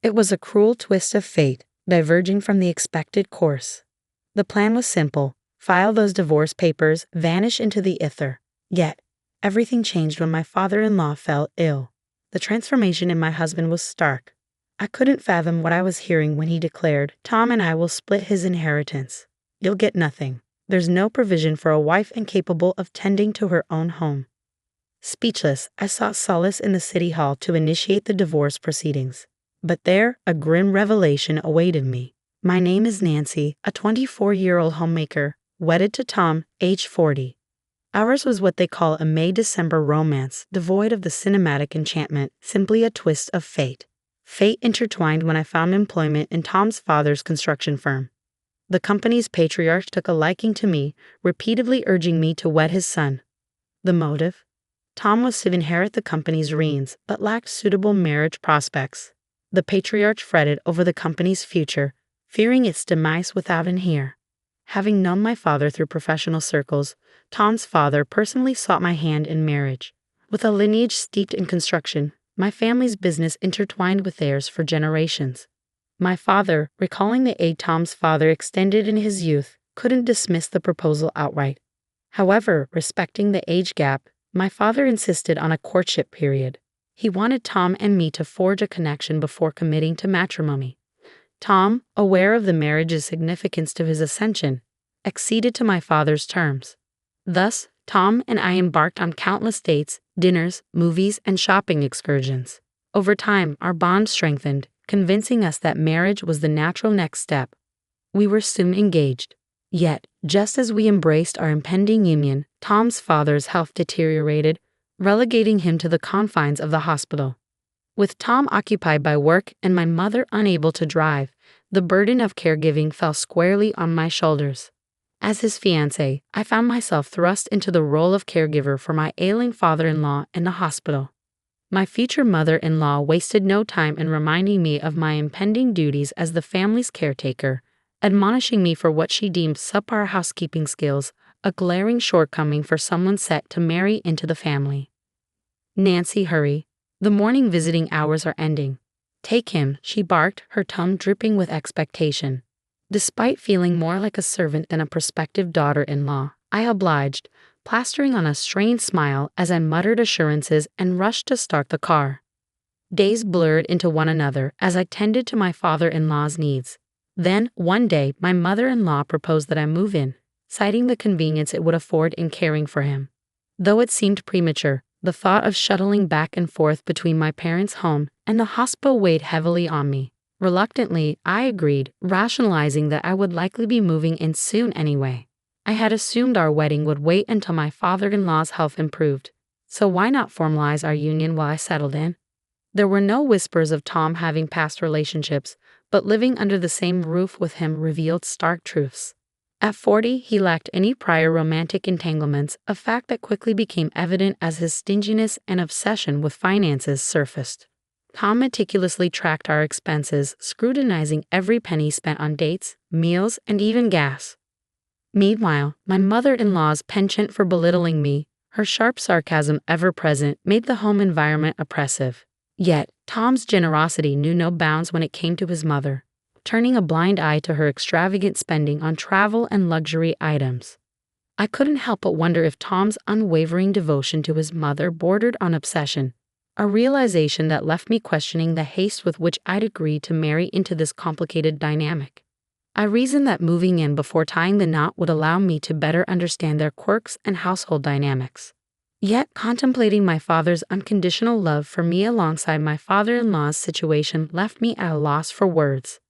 It was a cruel twist of fate, diverging from the expected course. The plan was simple: file those divorce papers, vanish into the ether. Yet, everything changed when my father-in-law fell ill. The transformation in my husband was stark. I couldn't fathom what I was hearing when he declared, "Tom and I will split his inheritance. You'll get nothing. There's no provision for a wife incapable of tending to her own home." Speechless, I sought solace in the city hall to initiate the divorce proceedings. But there, a grim revelation awaited me. My name is Nancy, a 24-year-old homemaker, wedded to Tom, age 40. Ours was what they call a May-December romance, devoid of the cinematic enchantment, simply a twist of fate. Fate intertwined when I found employment in Tom's father's construction firm. The company's patriarch took a liking to me, repeatedly urging me to wed his son. The motive? Tom was to inherit the company's reins, but lacked suitable marriage prospects. The patriarch fretted over the company's future, fearing its demise without an heir. Having known my father through professional circles, Tom's father personally sought my hand in marriage. With a lineage steeped in construction, my family's business intertwined with theirs for generations. My father, recalling the aid Tom's father extended in his youth, couldn't dismiss the proposal outright. However, respecting the age gap, my father insisted on a courtship period. He wanted Tom and me to forge a connection before committing to matrimony. Tom, aware of the marriage's significance to his ascension, acceded to my father's terms. Thus, Tom and I embarked on countless dates, dinners, movies, and shopping excursions. Over time, our bond strengthened, convincing us that marriage was the natural next step. We were soon engaged. Yet, just as we embraced our impending union, Tom's father's health deteriorated, relegating him to the confines of the hospital. With Tom occupied by work and my mother unable to drive, the burden of caregiving fell squarely on my shoulders. As his fiancé, I found myself thrust into the role of caregiver for my ailing father-in-law in the hospital. My future mother-in-law wasted no time in reminding me of my impending duties as the family's caretaker, admonishing me for what she deemed subpar housekeeping skills, a glaring shortcoming for someone set to marry into the family. "Nancy, hurry. The morning visiting hours are ending. Take him," she barked, her tongue dripping with expectation. Despite feeling more like a servant than a prospective daughter-in-law, I obliged, plastering on a strained smile as I muttered assurances and rushed to start the car. Days blurred into one another as I tended to my father-in-law's needs. Then, one day, my mother-in-law proposed that I move in, citing the convenience it would afford in caring for him. Though it seemed premature, the thought of shuttling back and forth between my parents' home and the hospital weighed heavily on me. Reluctantly, I agreed, rationalizing that I would likely be moving in soon anyway. I had assumed our wedding would wait until my father-in-law's health improved, so why not formalize our union while I settled in? There were no whispers of Tom having past relationships, but living under the same roof with him revealed stark truths. At 40, he lacked any prior romantic entanglements, a fact that quickly became evident as his stinginess and obsession with finances surfaced. Tom meticulously tracked our expenses, scrutinizing every penny spent on dates, meals, and even gas. Meanwhile, my mother-in-law's penchant for belittling me, her sharp sarcasm ever present, made the home environment oppressive. Yet, Tom's generosity knew no bounds when it came to his mother, turning a blind eye to her extravagant spending on travel and luxury items. I couldn't help but wonder if Tom's unwavering devotion to his mother bordered on obsession, a realization that left me questioning the haste with which I'd agreed to marry into this complicated dynamic. I reasoned that moving in before tying the knot would allow me to better understand their quirks and household dynamics. Yet, contemplating my father's unconditional love for me alongside my father-in-law's situation left me at a loss for words.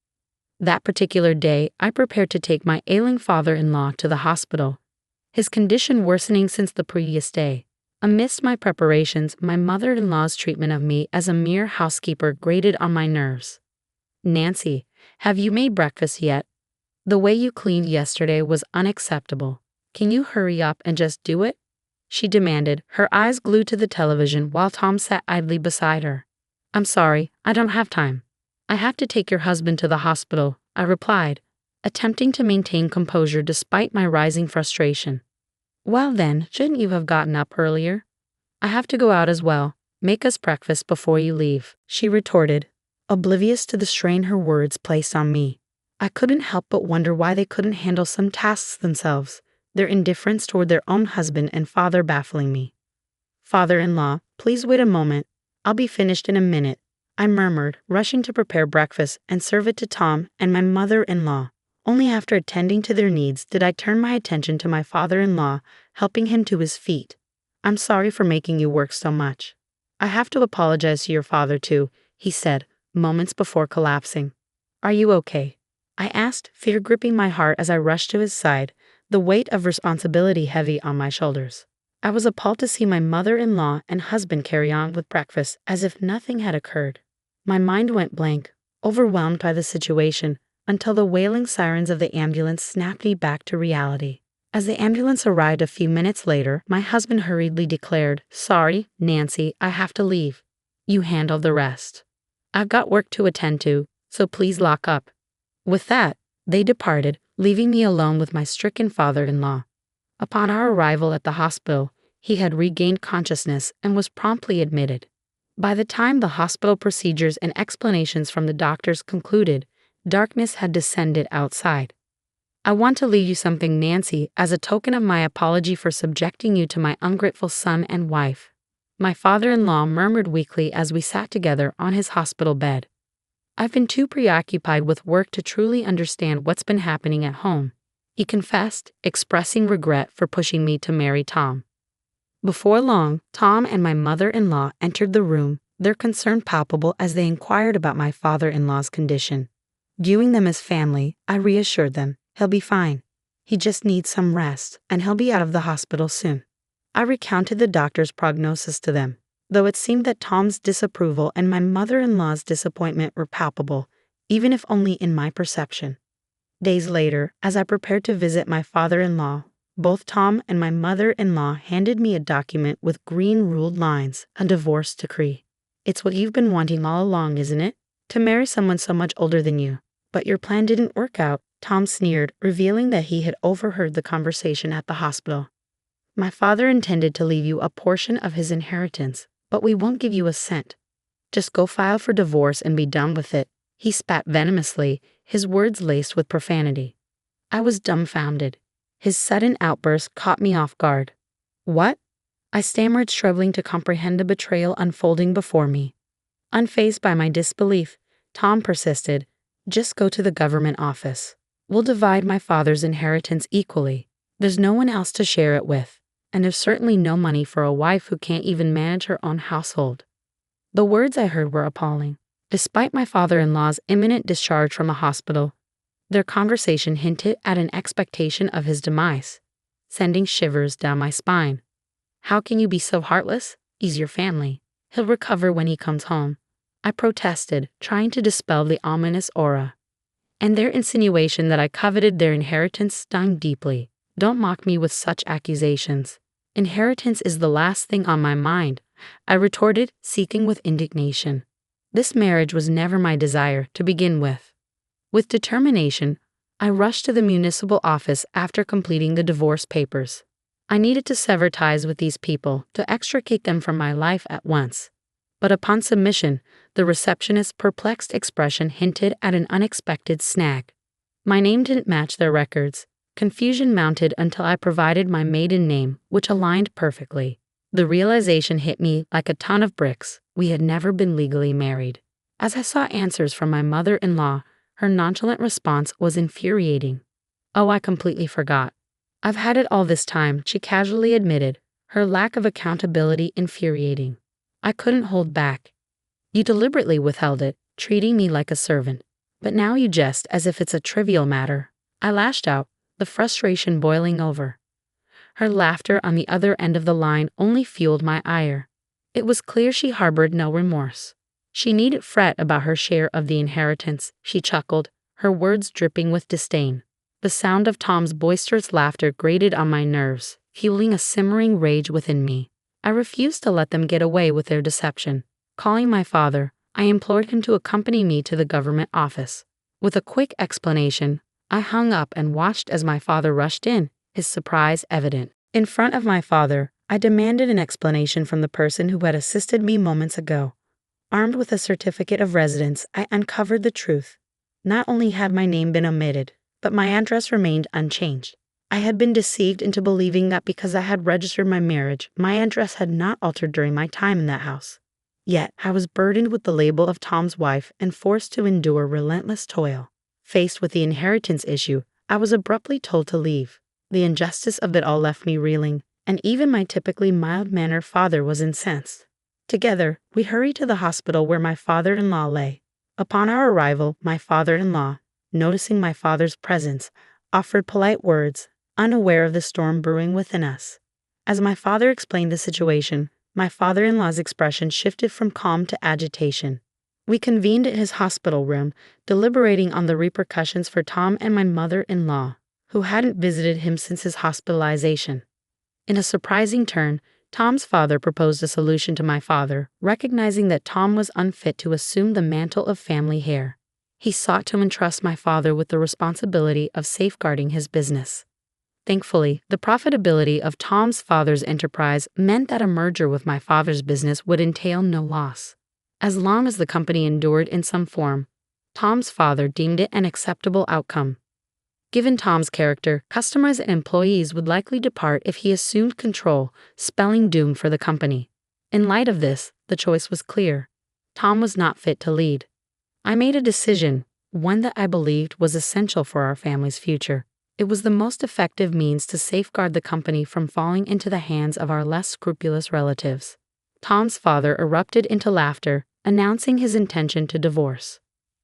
That particular day, I prepared to take my ailing father-in-law to the hospital, his condition worsening since the previous day. Amidst my preparations, my mother-in-law's treatment of me as a mere housekeeper grated on my nerves. "Nancy, have you made breakfast yet? The way you cleaned yesterday was unacceptable. Can you hurry up and just do it?" she demanded, her eyes glued to the television while Tom sat idly beside her. "I'm sorry, I don't have time. I have to take your husband to the hospital," I replied, attempting to maintain composure despite my rising frustration. "Well then, shouldn't you have gotten up earlier? I have to go out as well. Make us breakfast before you leave," she retorted. oblivious to the strain her words placed on me. I couldn't help but wonder why they couldn't handle some tasks themselves, their indifference toward their own husband and father baffling me. "Father-in-law, please wait a moment. I'll be finished in a minute," I murmured, rushing to prepare breakfast and serve it to Tom and my mother-in-law. Only after attending to their needs did I turn my attention to my father-in-law, helping him to his feet. "I'm sorry for making you work so much. I have to apologize to your father too," he said, moments before collapsing. "Are you okay?" I asked, fear gripping my heart as I rushed to his side, the weight of responsibility heavy on my shoulders. I was appalled to see my mother-in-law and husband carry on with breakfast as if nothing had occurred. My mind went blank, overwhelmed by the situation, until the wailing sirens of the ambulance snapped me back to reality. As the ambulance arrived a few minutes later, my husband hurriedly declared, "Sorry, Nancy, I have to leave. You handle the rest. I've got work to attend to, so please lock up." With that, they departed, leaving me alone with my stricken father-in-law. Upon our arrival at the hospital, he had regained consciousness and was promptly admitted. By the time the hospital procedures and explanations from the doctors concluded, darkness had descended outside. "I want to leave you something, Nancy, as a token of my apology for subjecting you to my ungrateful son and wife," my father-in-law murmured weakly as we sat together on his hospital bed. "I've been too preoccupied with work to truly understand what's been happening at home," he confessed, expressing regret for pushing me to marry Tom. Before long, Tom and my mother-in-law entered the room, their concern palpable as they inquired about my father-in-law's condition. Viewing them as family, I reassured them, "He'll be fine. He just needs some rest, and he'll be out of the hospital soon." I recounted the doctor's prognosis to them, though it seemed that Tom's disapproval and my mother-in-law's disappointment were palpable, even if only in my perception. Days later, as I prepared to visit my father-in-law, both Tom and my mother-in-law handed me a document with green ruled lines, a divorce decree. "It's what you've been wanting all along, isn't it? To marry someone so much older than you. But your plan didn't work out," Tom sneered, revealing that he had overheard the conversation at the hospital. "My father intended to leave you a portion of his inheritance, but we won't give you a cent. Just go file for divorce and be done with it." He spat venomously, his words laced with profanity. I was dumbfounded. His sudden outburst caught me off guard. "What?" I stammered, struggling to comprehend the betrayal unfolding before me. Unfazed by my disbelief, Tom persisted, "Just go to the government office. We'll divide my father's inheritance equally. There's no one else to share it with, and there's certainly no money for a wife who can't even manage her own household." The words I heard were appalling. Despite my father-in-law's imminent discharge from a hospital, their conversation hinted at an expectation of his demise, sending shivers down my spine. "How can you be so heartless? He's your family. He'll recover when he comes home," I protested, trying to dispel the ominous aura. And their insinuation that I coveted their inheritance stung deeply. "Don't mock me with such accusations. Inheritance is the last thing on my mind," I retorted, seething with indignation. This marriage was never my desire to begin with. With determination, I rushed to the municipal office after completing the divorce papers. I needed to sever ties with these people, to extricate them from my life at once. But upon submission, the receptionist's perplexed expression hinted at an unexpected snag. My name didn't match their records. Confusion mounted until I provided my maiden name, which aligned perfectly. The realization hit me like a ton of bricks. We had never been legally married. As I saw answers from my mother-in-law, her nonchalant response was infuriating. "Oh, I completely forgot. I've had it all this time," she casually admitted, her lack of accountability infuriating. I couldn't hold back. "You deliberately withheld it, treating me like a servant. But now you jest as if it's a trivial matter." I lashed out, the frustration boiling over. Her laughter on the other end of the line only fueled my ire. It was clear she harbored no remorse. She needn't fret about her share of the inheritance, she chuckled, her words dripping with disdain. The sound of Tom's boisterous laughter grated on my nerves, fueling a simmering rage within me. I refused to let them get away with their deception. Calling my father, I implored him to accompany me to the government office. With a quick explanation, I hung up and watched as my father rushed in, his surprise evident. In front of my father, I demanded an explanation from the person who had assisted me moments ago. Armed with a certificate of residence, I uncovered the truth. Not only had my name been omitted, but my address remained unchanged. I had been deceived into believing that because I had registered my marriage, my address had not altered during my time in that house. Yet, I was burdened with the label of Tom's wife and forced to endure relentless toil. Faced with the inheritance issue, I was abruptly told to leave. The injustice of it all left me reeling, and even my typically mild-mannered father was incensed. Together, we hurried to the hospital where my father-in-law lay. Upon our arrival, my father-in-law, noticing my father's presence, offered polite words, unaware of the storm brewing within us. As my father explained the situation, my father-in-law's expression shifted from calm to agitation. We convened in his hospital room, deliberating on the repercussions for Tom and my mother-in-law, who hadn't visited him since his hospitalization. In a surprising turn, Tom's father proposed a solution to my father, recognizing that Tom was unfit to assume the mantle of family heir. He sought to entrust my father with the responsibility of safeguarding his business. Thankfully, the profitability of Tom's father's enterprise meant that a merger with my father's business would entail no loss. As long as the company endured in some form, Tom's father deemed it an acceptable outcome. Given Tom's character, customers and employees would likely depart if he assumed control, spelling doom for the company. In light of this, the choice was clear. Tom was not fit to lead. I made a decision, one that I believed was essential for our family's future. It was the most effective means to safeguard the company from falling into the hands of our less scrupulous relatives. Tom's father erupted into laughter, announcing his intention to divorce.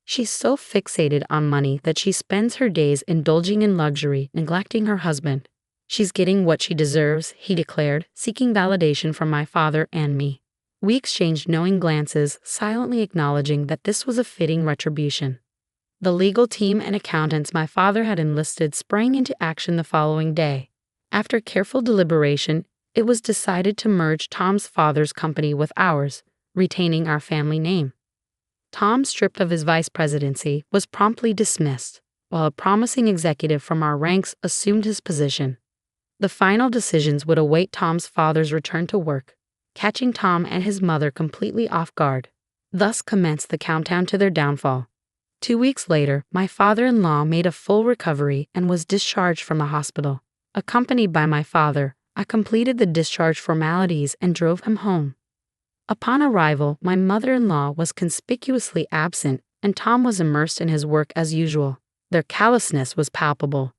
She's so fixated on money that she spends her days indulging in luxury, neglecting her husband. She's getting what she deserves, he declared, seeking validation from my father and me. We exchanged knowing glances, silently acknowledging that this was a fitting retribution. The legal team and accountants my father had enlisted sprang into action the following day. After careful deliberation, it was decided to merge Tom's father's company with ours, retaining our family name. Tom, stripped of his vice presidency, was promptly dismissed, while a promising executive from our ranks assumed his position. The final decisions would await Tom's father's return to work, catching Tom and his mother completely off guard. Thus commenced the countdown to their downfall. 2 weeks later, my father-in-law made a full recovery and was discharged from the hospital. Accompanied by my father, I completed the discharge formalities and drove him home. Upon arrival, my mother-in-law was conspicuously absent, and Tom was immersed in his work as usual. Their callousness was palpable.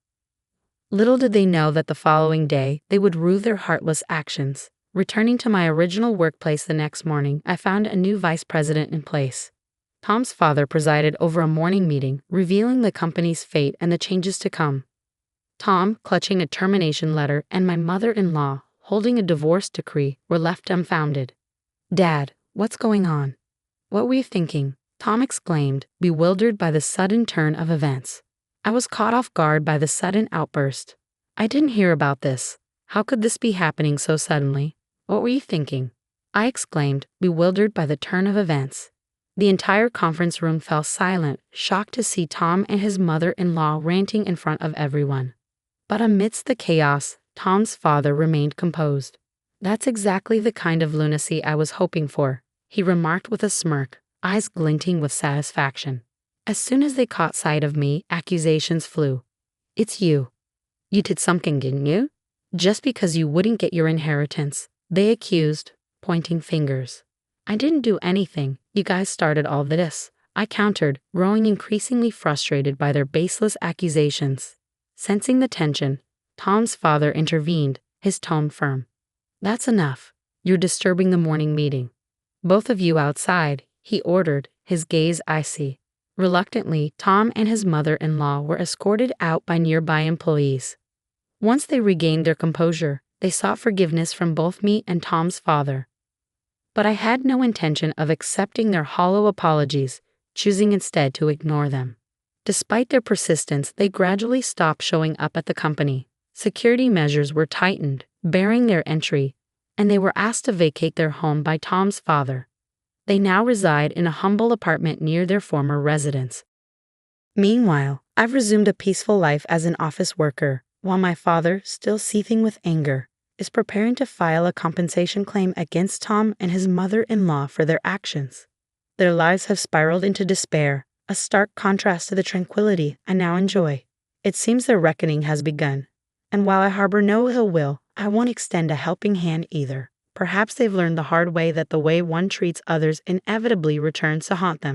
Little did they know that the following day they would rue their heartless actions. Returning to my original workplace the next morning, I found a new vice president in place. Tom's father presided over a morning meeting, revealing the company's fate and the changes to come. Tom, clutching a termination letter, and my mother-in-law, holding a divorce decree, were left dumbfounded. "Dad, what's going on? What were you thinking?" Tom exclaimed, bewildered by the sudden turn of events. I was caught off guard by the sudden outburst. "I didn't hear about this. How could this be happening so suddenly? What were you thinking?" I exclaimed, bewildered by the turn of events. The entire conference room fell silent, shocked to see Tom and his mother-in-law ranting in front of everyone. But amidst the chaos, Tom's father remained composed. "That's exactly the kind of lunacy I was hoping for," he remarked with a smirk, eyes glinting with satisfaction. As soon as they caught sight of me, accusations flew. "It's you. You did something, didn't you? Just because you wouldn't get your inheritance," they accused, pointing fingers. "I didn't do anything. You guys started all this," I countered, growing increasingly frustrated by their baseless accusations. Sensing the tension, Tom's father intervened, his tone firm. "That's enough. You're disturbing the morning meeting. Both of you outside," he ordered, his gaze icy. Reluctantly, Tom and his mother-in-law were escorted out by nearby employees. Once they regained their composure, they sought forgiveness from both me and Tom's father. But I had no intention of accepting their hollow apologies, choosing instead to ignore them. Despite their persistence, they gradually stopped showing up at the company. Security measures were tightened, barring their entry, and they were asked to vacate their home by Tom's father. They now reside in a humble apartment near their former residence. Meanwhile, I've resumed a peaceful life as an office worker, while my father, still seething with anger, is preparing to file a compensation claim against Tom and his mother-in-law for their actions. Their lives have spiraled into despair, a stark contrast to the tranquility I now enjoy. It seems their reckoning has begun. And while I harbor no ill will, I won't extend a helping hand either. Perhaps they've learned the hard way that the way one treats others inevitably returns to haunt them.